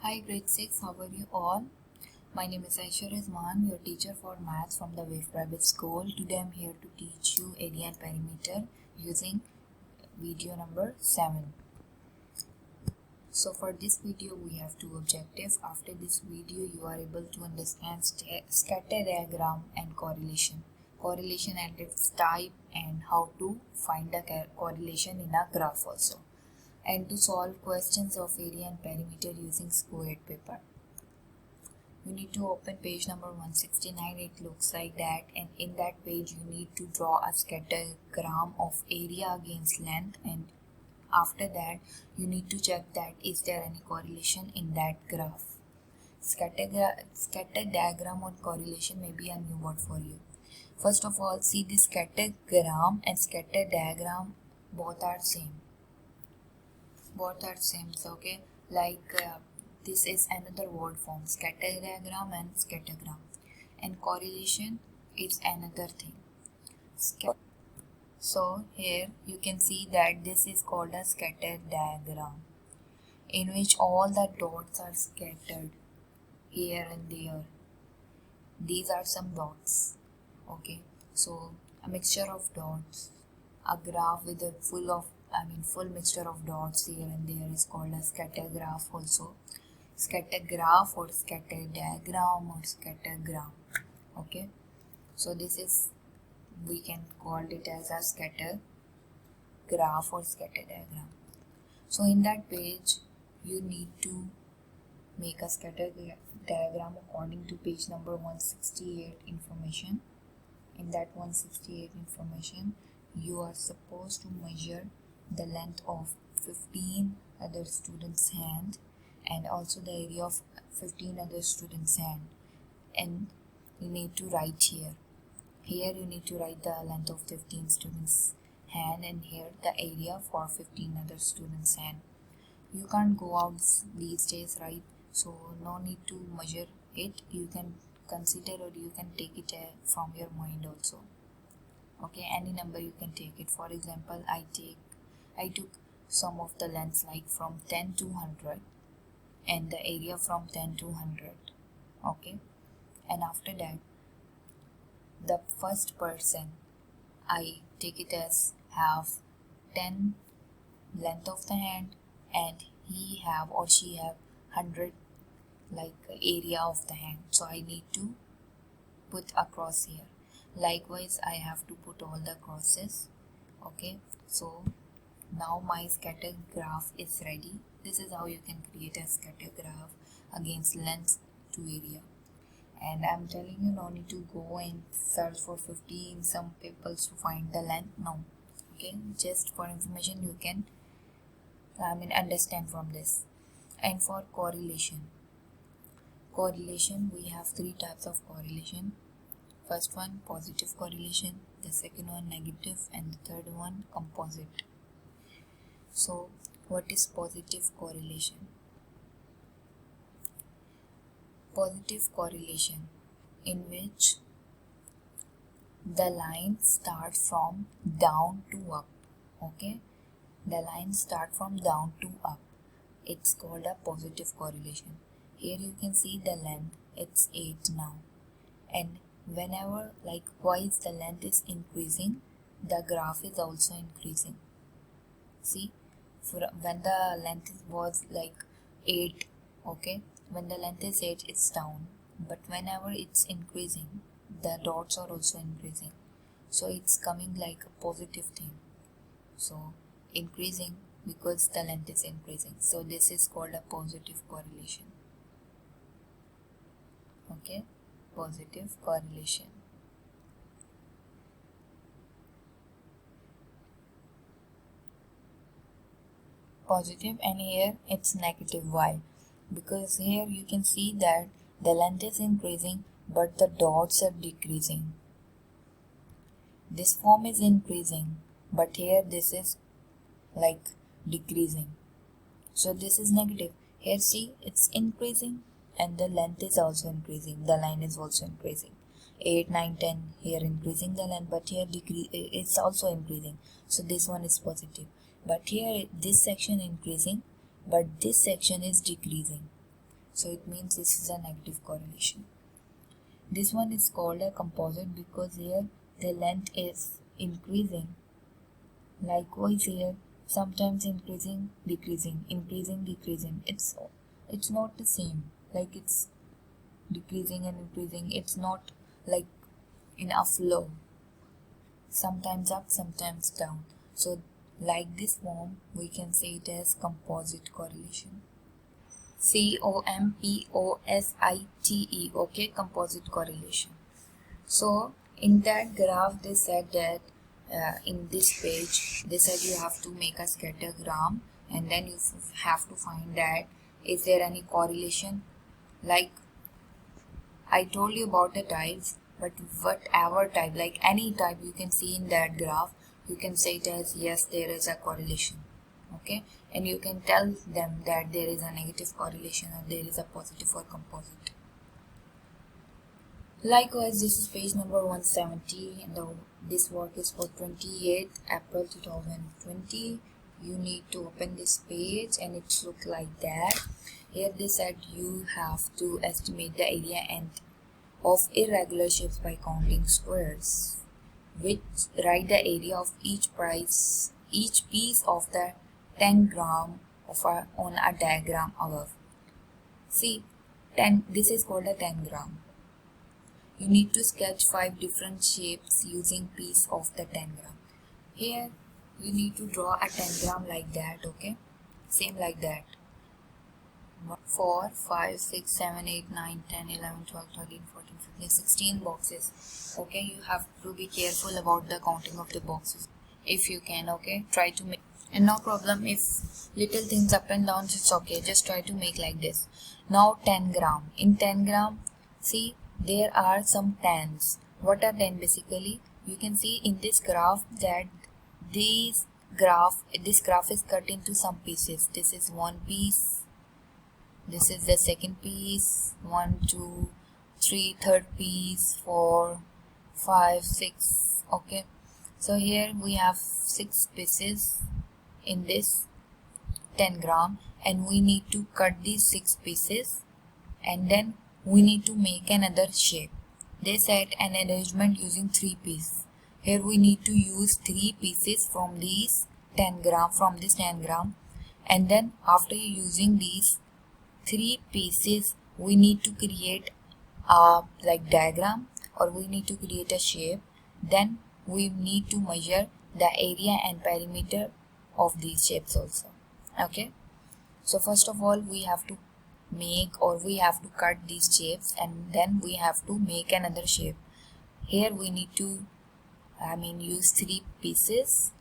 Hi grade 6, how are you all? My name is Ayesha Rizwan, your teacher for maths from the Wave Private School. Today I'm here to teach you area and perimeter using video number 7. So for this video we have two objectives. After this video you are able to understand scatter diagram and correlation. Correlation and its type and how to find the correlation in a graph also. And to solve questions of area and perimeter using squared paper. You need to open page number 169. It looks like that, and in that page you need to draw a scattergram of area against length, and after that you need to check that is there any correlation in that graph. Scatter diagram or correlation may be a new word for you. First of all, see this scattergram and scatter diagram both are same. So okay, this is another word form, scatter diagram and scattergram, and correlation is another thing. So here you can see that this is called a scatter diagram, in which all the dots are scattered here and there. These are some dots. Okay, so a mixture of dots, a graph with a full mixture of dots here and there is called a scatter graph also. Scatter graph or scatter diagram or scattergram. Okay, so this is, we can call it as a scatter graph or scatter diagram. So in that page you need to make a scatter diagram according to page number 168 information. In that 168 information you are supposed to measure the length of 15 other students' hand and also the area of 15 other students' hand, and you need to write here you need to write the length of 15 students' hand, and here the area for 15 other students' hand. You can't go out these days, right? So no need to measure it. You can consider or you can take it from your mind also. Okay, any number you can take it. For example, I took some of the lengths like from 10 to 100 and the area from 10 to 100. Okay, and after that the first person, I take it as have 10 length of the hand and he have or she have 100 area of the hand, so I need to put a cross here. Likewise I have to put all the crosses. Okay, so now my scatter graph is ready. This is how you can create a scatter graph against length to area. And I'm telling you, no need to go and search for 50 in some papers to find the length. No. Okay, just for information you can understand from this. And for correlation we have three types of correlation. First one, positive correlation, the second one, negative, and the third one, composite. So what is positive correlation? Positive correlation in which the line starts from down to up. Okay, the line start from down to up. It's called a positive correlation. Here you can see the length, it's 8 now, and whenever likewise the length is increasing, the graph is also increasing. See, when the length was 8, okay, when the length is 8 it's down, but whenever it's increasing the dots are also increasing, so it's coming like a positive thing. So increasing because the length is increasing, so this is called a positive correlation. Okay, positive correlation. Positive, and here it's negative. Why? Because here you can see that the length is increasing but the dots are decreasing. This form is increasing but here this is decreasing, so this is negative. Here see, it's increasing and the length is also increasing, the line is also increasing. 8, 9, 10 here increasing the length, but here it's also increasing, so this one is positive. But here this section increasing but this section is decreasing, so it means this is a negative correlation. This one is called a composite because here the length is increasing. Likewise here, sometimes increasing, decreasing, increasing, decreasing. It's not the same. Like it's decreasing and increasing. It's not like in a flow. Sometimes up, sometimes down. So like this form, we can say it as composite correlation. COMPOSITE, okay, composite correlation. So in that graph they said that in this page they said you have to make a scattergram and then you have to find that is there any correlation. Like I told you about the types, but whatever type, like any type you can see in that graph, you can say it as yes, there is a correlation. Okay, and you can tell them that there is a negative correlation or there is a positive or composite. Likewise, this is page number 170 and this work is for 28th April 2020. You need to open this page and it looks like that. Here they said you have to estimate the area and of irregular shapes by counting squares, which write the area of each piece of the 10 gram on a diagram above. See, this is called a 10 gram. You need to sketch 5 different shapes using piece of the 10 gram. Here you need to draw a 10 gram like that, okay? Same like that. 4, 5, 6, 7, 8, 9, 10, 11, 12, 13, 14, 15, 16 boxes. Okay, you have to be careful about the counting of the boxes. If you can, okay, try to make. And no problem if little things up and down, it's okay. Just try to make like this. Now 10 gram. In 10 gram, see, there are some tens. What are 10 basically? You can see in this graph that this graph is cut into some pieces. This is one piece. This is the second piece. 1, 2, 3, third piece, 4, 5, 6. Okay. So here we have 6 pieces in this 10 gram and we need to cut these 6 pieces and then we need to make another shape. They said an arrangement using 3 pieces. Here we need to use 3 pieces from these 10 gram, from this 10 gram, and then after using these 3 pieces we need to create a like diagram or we need to create a shape. Then we need to measure the area and perimeter of these shapes also. Okay, so first of all we have to make or we have to cut these shapes and then we have to make another shape. Here we need to use 3 pieces.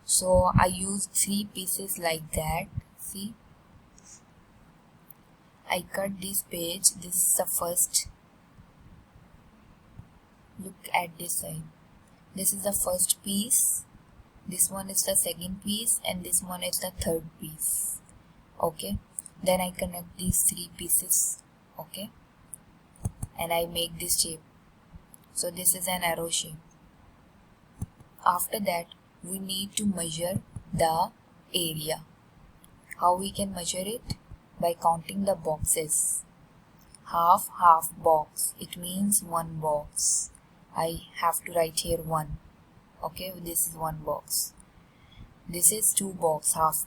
So I use 3 pieces like that. See, I cut this page. This is the first. Look at this side. This is the first piece. This one is the second piece and this one is the third piece. Okay, then I connect these 3 pieces. Okay, and I make this shape. So this is an arrow shape. After that we need to measure the area. How we can measure it? By counting the boxes. Half box, it means 1 box. I have to write here 1. Okay, this is 1 box. This is 2 box, half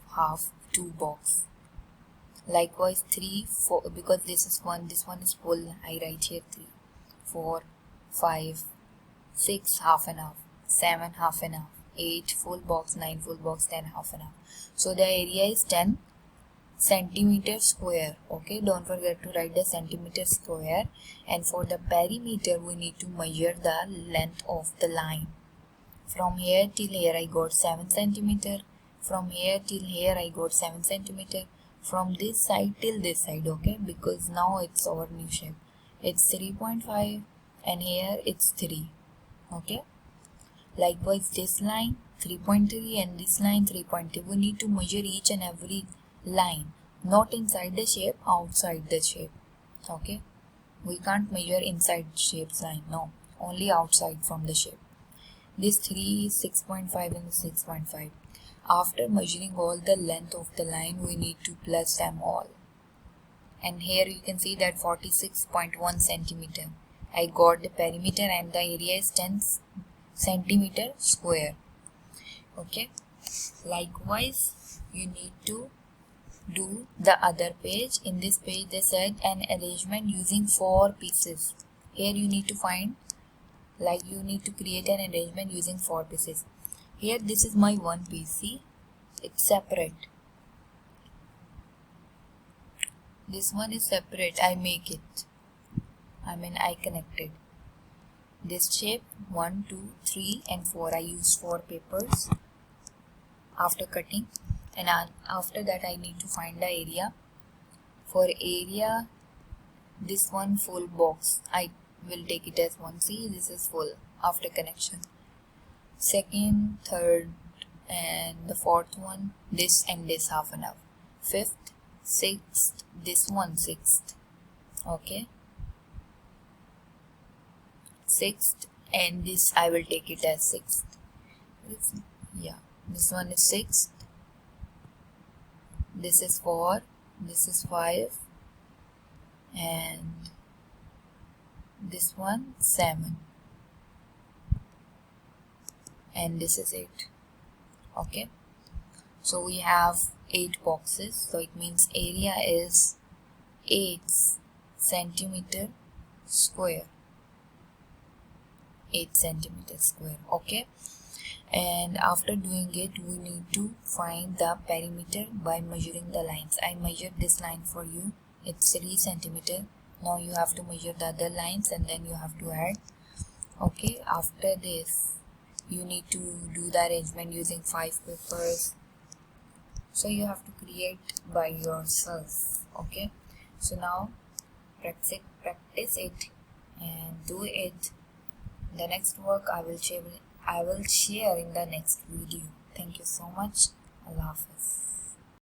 2 box. Likewise 3, 4, because this is 1, this one is full, I write here 3, 4, 5, 6, half and half, 7, half and half, 8, full box, 9, full box, 10, half and half. So the area is 10 centimeter square. Okay, don't forget to write the centimeter square. And for the perimeter we need to measure the length of the line. From here till here I got 7 centimeter. From here till here I got 7 centimeter. From this side till this side, okay, because now it's our new shape. It's 3.5 and here it's 3. Okay, likewise this line 3.3 and this line 3.2. We need to measure each and every line, not inside the shape, outside the shape. Okay, we can't measure inside shape's line, no, only outside from the shape. This 3 is 6.5 and 6.5. After measuring all the length of the line, we need to plus them all and here you can see that 46.1 centimeter. I got the perimeter and the area is 10 centimeter square. Okay, likewise you need to do the other page. In this page they said an arrangement using 4 pieces. Here you need to find, like, you need to create an arrangement using 4 pieces. Here this is my one piece, see, it's separate. This one is separate, I make it, I connected this shape 1, 2, 3 and 4. I used 4 papers after cutting, and after that I need to find the area. For area, this one full box, I will take it as 1. See, this is full after connection. Second, third and the fourth one, this and this half and half. Fifth, sixth, this one sixth. Okay, sixth, and this I will take it as sixth. Yeah, this one is sixth, this is 4, this is 5, and this one 7, and this is 8. Okay, so we have 8 boxes, so it means area is 8 centimeter square. 8 centimeter square. Okay, and after doing it we need to find the perimeter by measuring the lines. I measured this line for you, it's 3 centimeter. Now you have to measure the other lines and then you have to add. Okay, after this you need to do the arrangement using 5 papers, so you have to create by yourself. Okay, so now practice it and do it. The next work I will share in the next video. Thank you so much. Allah Hafiz.